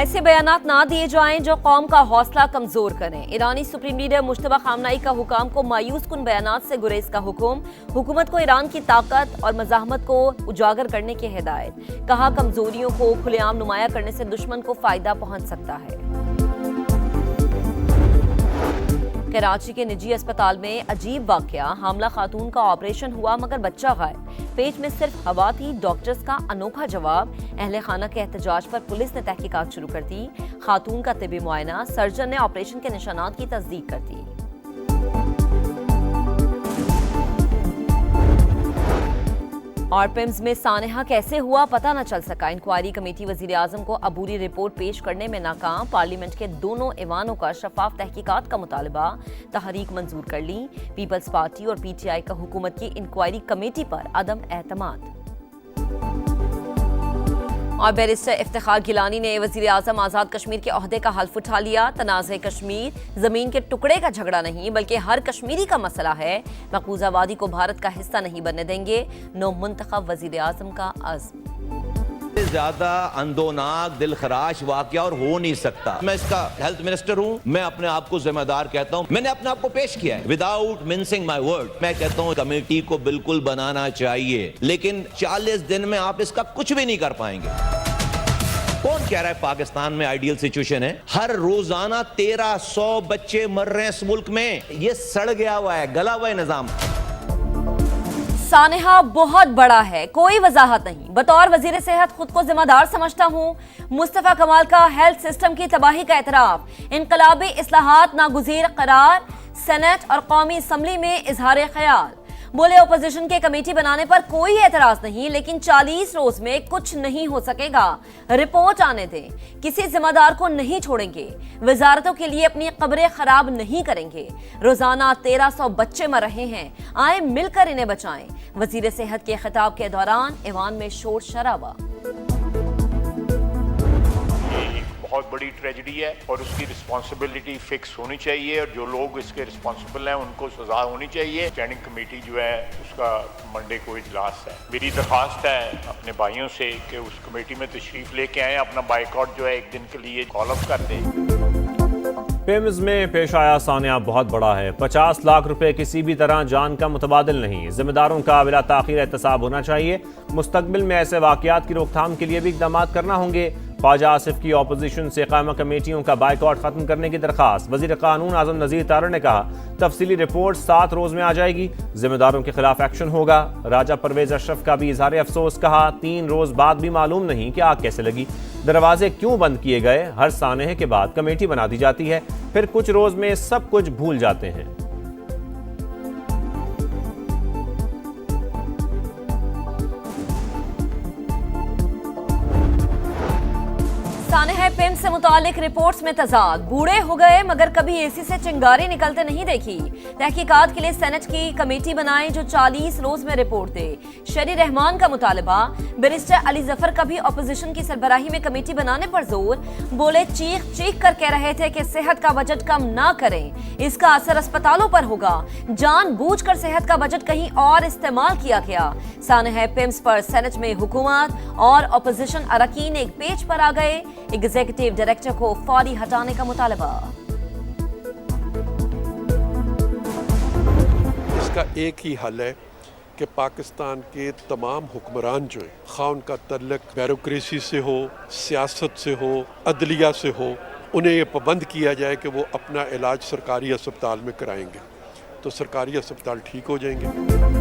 ऐसे बयानात ना दिए जाएं जो कौम का हौसला कमजोर करें। ईरानी सुप्रीम लीडर मुश्तबा खामनाई का हुकाम को मायूस कुन बयानात से गुरेज का हुक्म। हुकूमत को ईरान की ताकत और मज़ाहमत को उजागर करने की हिदायत। कहा, कमजोरियों को खुलेआम नुमाया करने से दुश्मन को फायदा पहुंच सकता है। कराची के निजी अस्पताल में अजीब वाकया। हामला खातून का ऑपरेशन हुआ मगर बच्चा गायब। पेट में सिर्फ हवा थी। डॉक्टर्स का अनोखा जवाब। अहले खाना के एहतजाज पर पुलिस ने तहकीकात शुरू कर दी। खातून का तिबी मुआयना। सर्जन ने ऑपरेशन के निशानात की तस्दीक कर दी। और पिम्स में सानेहा कैसे हुआ पता न चल सका। इंक्वायरी कमेटी वजीर आजम को अबूरी रिपोर्ट पेश करने में नाकाम। पार्लियामेंट के दोनों ऐवानों का शफाफ तहकीकात का मुतालबा। तहरीक मंजूर कर ली। पीपल्स पार्टी और पीटीआई का हुकूमत की इंक्वायरी कमेटी पर अदम एतमाद। और बैरिस्टर इफ्तिखार गिलानी ने वजीर आजम आज़ाद कश्मीर के ओहदे का हल्फ उठा लिया। तनाज़े कश्मीर जमीन के टुकड़े का झगड़ा नहीं बल्कि हर कश्मीरी का मसला है। मकबूजा वादी को भारत का हिस्सा नहीं बनने देंगे। नौ मुंतखब वजीर आजम का अज़्म। ज्यादा अंदोनाक दिल खराश वाकया और हो नहीं सकता। मैं इसका हेल्थ मिनिस्टर हूं, मैं अपने आप को जिम्मेदार कहता हूं। मैंने अपने आप को पेश किया है विदाउट मिंसिंग माय वर्ड। मैं कहता हूं कमेटी को बिल्कुल बनाना चाहिए, लेकिन 40 दिन में आप इसका कुछ भी नहीं कर पाएंगे। कौन कह रहा है पाकिस्तान में आइडियल सिचुएशन है? हर रोजाना 1300 बच्चे मर रहे हैं इस मुल्क में। ये सड़ गया हुआ है, गला हुआ है निजाम। सानेहा बहुत बड़ा है, कोई वजाहत नहीं। बतौर वजीर सेहत खुद को जिम्मेदार समझता हूं। मुस्तफा कमाल का हेल्थ सिस्टम की तबाही का एतराफ। इनकलाबी इस्लाहात नागुज़ीर करार। सेनेट और कौमी असम्बली में इजहार ख्याल। बोले, ओपोजिशन के कमेटी बनाने पर कोई एतराज नहीं, लेकिन 40 रोज में कुछ नहीं हो सकेगा। रिपोर्ट आने दें। किसी जिम्मेदार को नहीं छोड़ेंगे। वजारतों के लिए अपनी कब्रें खराब नहीं करेंगे। रोजाना 1300 बच्चे मर रहे हैं, आए मिलकर इन्हें बचाएं। वजीर सेहत के खिताब के दौरान ऐवान में शोर शराबा। बहुत बड़ी ट्रेजेडी है और उसकी रिस्पॉन्सिबिलिटी फिक्स होनी चाहिए और जो लोग इसके रिस्पॉन्सिबल हैं उनको सजा होनी चाहिए। स्टैंडिंग कमेटी जो है उसका मंडे को इजलास है। मेरी दरख्वास्त है अपने भाइयों से कि उस कमेटी में तशरीफ लेके आए, अपना बाइकआउट जो है एक दिन के लिए कॉल ऑफ कर दें। पिम्स में पेश आया सानिया बहुत बड़ा है। 50 लाख रुपए किसी भी तरह जान का मुतबादिल नहीं। जिम्मेदारों का बिला ताखीर एहतसाब होना चाहिए। मुस्तकबिल में ऐसे वाकयात की रोकथाम के लिए भी इक़दाम करना होंगे। ख्वाजा आसिफ की अपोजिशन से कायमा कमेटियों का बाइकआउट खत्म करने की दरखास्त। वजीर कानून आजम नज़ीर तारड़ ने कहा, तफसीली रिपोर्ट 7 रोज में आ जाएगी। जिम्मेदारों के खिलाफ एक्शन होगा। राजा परवेज अशरफ का भी इजहार अफसोस। कहा, 3 रोज बाद भी मालूम नहीं कि आग कैसे लगी, दरवाजे क्यों बंद किए गए। हर सानहे के बाद कमेटी बना दी जाती है, फिर कुछ रोज में सब कुछ भूल जाते हैं। सानेहा पिम्स से मुतालिक रिपोर्ट्स में तजाद। बूढ़े हो गए मगर कभी एसी से चिंगारी निकलते नहीं देखी। तहकीकात के लिए सेनेट की कमेटी बनाए जो 40 रोज में रिपोर्ट दे। शरी रहमान का मुतालबा। बैरिस्टर अली जफर का भी अपोजिशन की सरबराही में कमेटी बनाने पर जोर। बोले, चीख चीख कर कह रहे थे कि सेहत का बजट कम ना करें, इसका असर अस्पतालों पर होगा। जानबूझकर सेहत का बजट कहीं और इस्तेमाल किया गया। सानेहा पिम्स पर सेनेट में हुकूमत और अपोजिशन अरकान एक पेज पर आ गए। एग्जीक्यूटिव डायरेक्टर को फौरी हटाने का मुतालबा। इसका एक ही हल है कि पाकिस्तान के तमाम हुक्मरान जो है, खा उनका तल्लुक ब्यूरोक्रेसी से हो, सियासत से हो, अदलिया से हो, उन्हें ये पाबंद किया जाए कि वो अपना इलाज सरकारी अस्पताल में कराएंगे, तो सरकारी अस्पताल ठीक हो जाएंगे।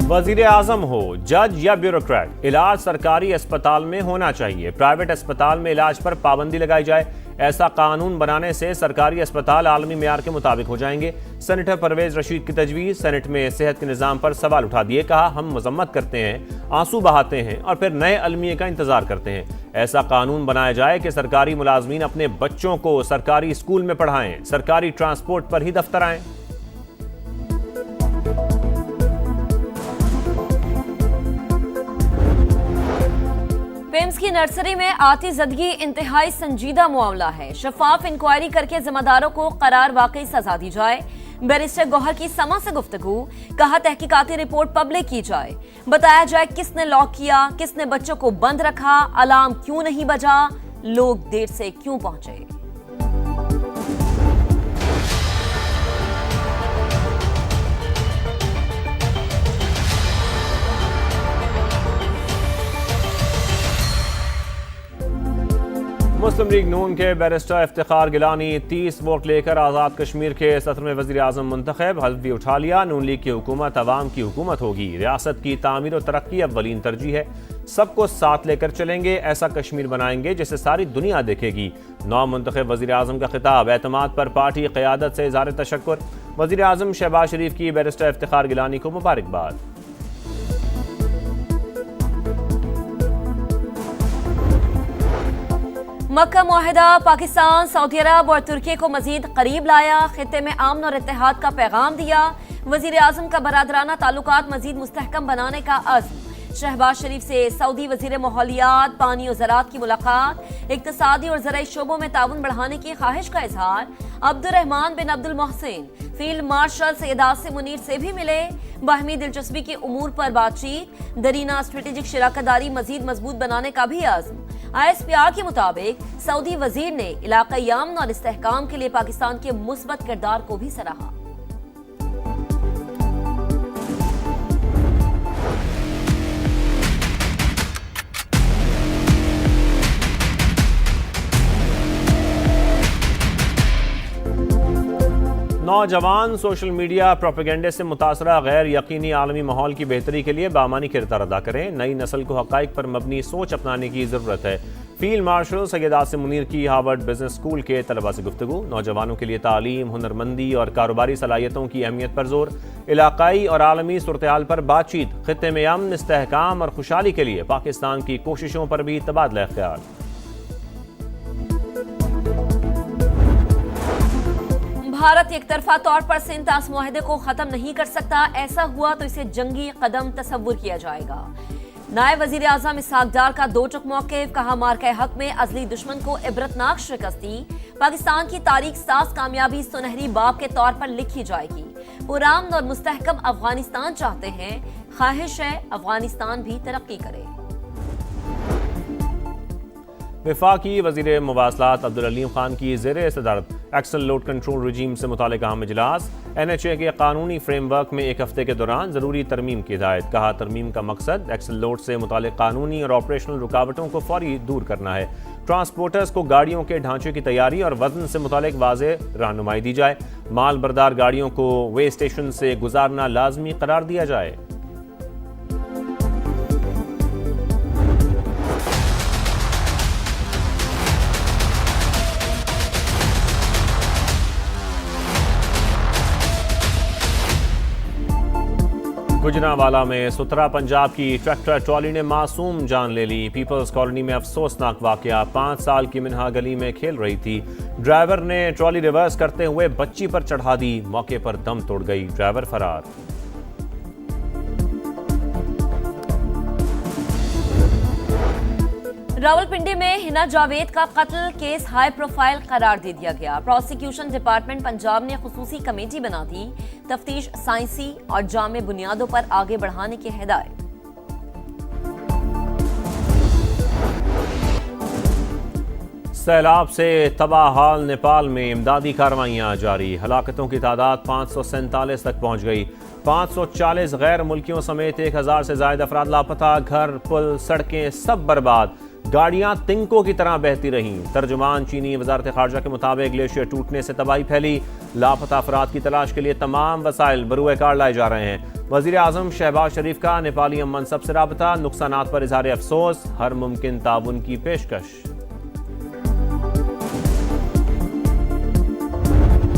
वजीर आजम हो, जज या ब्यूरोक्रेट, इलाज सरकारी अस्पताल में होना चाहिए। प्राइवेट अस्पताल में इलाज पर पाबंदी लगाई जाए। ऐसा कानून बनाने से सरकारी अस्पताल आलमी मेयार के मुताबिक हो जाएंगे। सेनेटर परवेज रशीद की तजवीज़। सेनेट में सेहत के निज़ाम पर सवाल उठा दिए। कहा, हम मजम्मत करते हैं, आंसू बहाते हैं और फिर नए अलमिए का इंतजार करते हैं। ऐसा कानून बनाया जाए कि सरकारी मुलाजमीन अपने बच्चों को सरकारी स्कूल में पढ़ाएं, सरकारी ट्रांसपोर्ट पर ही दफ्तर आएं। पिम्स की नर्सरी में आतिशदगी इंतहाई संजीदा मामला है। शफाफ इंक्वायरी करके जिम्मेदारों को करार वाकई सजा दी जाए। बैरिस्टर गौहर की समा से गुफ्तगू। कहा, तहकीकाती रिपोर्ट पब्लिक की जाए। बताया जाए किसने लॉक किया, किसने बच्चों को बंद रखा, अलार्म क्यों नहीं बजा। लोग देर से क्यों पहुंचे। मुस्लिम लीग नून के बैरिस्टर इफ्तिखार गिलानी 30 वोट लेकर आज़ाद कश्मीर के सदर में वज़ीर आज़म मुंतखब। हल्फ भी उठा लिया। नून लीग की हुकूमत अवाम की हुकूमत होगी। रियासत की तामीर और तरक्की अव्वलीन तरजीह है। सबको साथ लेकर चलेंगे, ऐसा कश्मीर बनाएंगे जिसे सारी दुनिया देखेगी। नौ मुंतखब वज़ीर आज़म का खिताब। एतमाद पर पार्टी क़यादत से इज़हार तशक्कुर। वज़ीर आज़म शहबाज शरीफ की बैरिस्टर इफ्तिखार गिलानी को मुबारकबाद। मक्का मुआहिदा पाकिस्तान, सऊदी अरब और तुर्की को मजीद करीब लाया। खित्ते में अमन और इत्तेहाद का पैगाम दिया। वजीर आजम का बरादराना ताल्लुकात मजीद मुस्तहकम बनाने का अज़्म। शहबाज शरीफ से सऊदी वजीर माहौलियात, पानी और ज़राअत की मुलाकात। इक्तसादी और ज़राई शोबों में ताउन बढ़ाने की ख्वाहिश का इजहार। अब्दुर्रहमान बिन अब्दुल मोहसिन फील्ड मार्शल सैयद आसिम मुनीर से भी मिले। बाहमी दिलचस्पी के उमूर पर बातचीत। दरीना स्ट्रेटेजिक शराकतदारी मजीद मजबूत बनाने का भी अज़्म। ISPR के मुताबिक सऊदी वजीर ने इलाकाई अमन और इस्तेहकाम के लिए पाकिस्तान के मुस्बत किरदार को भी सराहा। नौजवान सोशल मीडिया प्रोपेगेंडे से मुतासरा गैर यकीनी आलमी माहौल की बेहतरी के लिए बामानी किरदार अदा करें। नई नस्ल को हक़ाइक़ पर मबनी सोच अपनाने की ज़रूरत है। फील्ड मार्शल सैयद आसिम मुनीर की हार्वर्ड बिजनेस स्कूल के तलबा से गुफ्तगू। नौजवानों के लिए तालीम, हुनरमंदी और कारोबारी सलाहियतों की अहमियत पर जोर। इलाकाई और आलमी सूरत-ए-हाल पर बातचीत। खित्ते में अमन, इस्तेहकाम और खुशहाली के लिए पाकिस्तान की कोशिशों पर भी तबादला ख्याल। भारत एक तरफा तौर पर सिंध तास मुआहदे को खत्म नहीं कर सकता। ऐसा हुआ तो इसे जंगी कदम तस्वुर किया जाएगा। नायब वजीर आजम इसहाक डार का दो टुक मौक़िफ़। कहा, मार्के हक में अजली दुश्मन को इबरतनाक शिकस्ती। पाकिस्तान की तारीख साज कामयाबी सुनहरी बाब के तौर पर लिखी जाएगी। पुरान और मुस्तहकम अफगानिस्तान चाहते हैं। ख्वाहिश है अफगानिस्तान भी तरक्की करे। वफाकी वज़ीर मुवासलात अब्दुल अलीम खान की ज़ेरे सदारत एक्सल लोड कंट्रोल रजीम से मुतालिक अहम इजलास। NHA के कानूनी फ्रेमवर्क में एक हफ्ते के दौरान ज़रूरी तरमीम की हिदायत। कहा, तरमीम का मकसद एक्सल लोड से मुतालिक कानूनी और ऑपरेशनल रुकावटों को फौरी दूर करना है। ट्रांसपोर्टर्स को गाड़ियों के ढांचे की तैयारी और वजन से मुतालिक वाज़ेह रहनुमाई दी जाए। माल बरदार गाड़ियों को वे स्टेशन से गुजारना लाजमी करार दिया जाए। गुजरांवाला में सुतरा पंजाब की ट्रैक्टर ट्रॉली ने मासूम जान ले ली। पीपल्स कॉलोनी में अफसोसनाक वाकया। 5 साल की मिन्हा गली में खेल रही थी। ड्राइवर ने ट्रॉली रिवर्स करते हुए बच्ची पर चढ़ा दी। मौके पर दम तोड़ गई। ड्राइवर फरार। रावलपिंडी में हिना जावेद का कत्ल केस हाई प्रोफाइल करार दे दिया गया। प्रोसिक्यूशन डिपार्टमेंट पंजाब ने खुसूसी कमेटी बना दी। तफ्तीश साइंसी और जामे बुनियादों पर आगे बढ़ाने की हिदायत। सैलाब से तबाह हाल नेपाल में इमदादी कार्रवाइयां जारी। हलाकतों की तादाद 547 तक पहुंच गई। 540 गैर मुल्कियों समेत 1000 से ज्यादा अफराद लापता। घर, पुल, सड़कें सब बर्बाद। गाड़ियां तिनकों की तरह बहती रहीं। तर्जुमान चीनी वजारत खारजा के मुताबिक ग्लेशियर टूटने से तबाही फैली। लापता अफराद की तलाश के लिए तमाम वसाइल बरूए कार लाए जा रहे हैं। वजीर आजम शहबाज शरीफ का नेपाली अम मनसब से राबता। नुकसानात पर इजहार अफसोस। हर मुमकिन ताउन की पेशकश।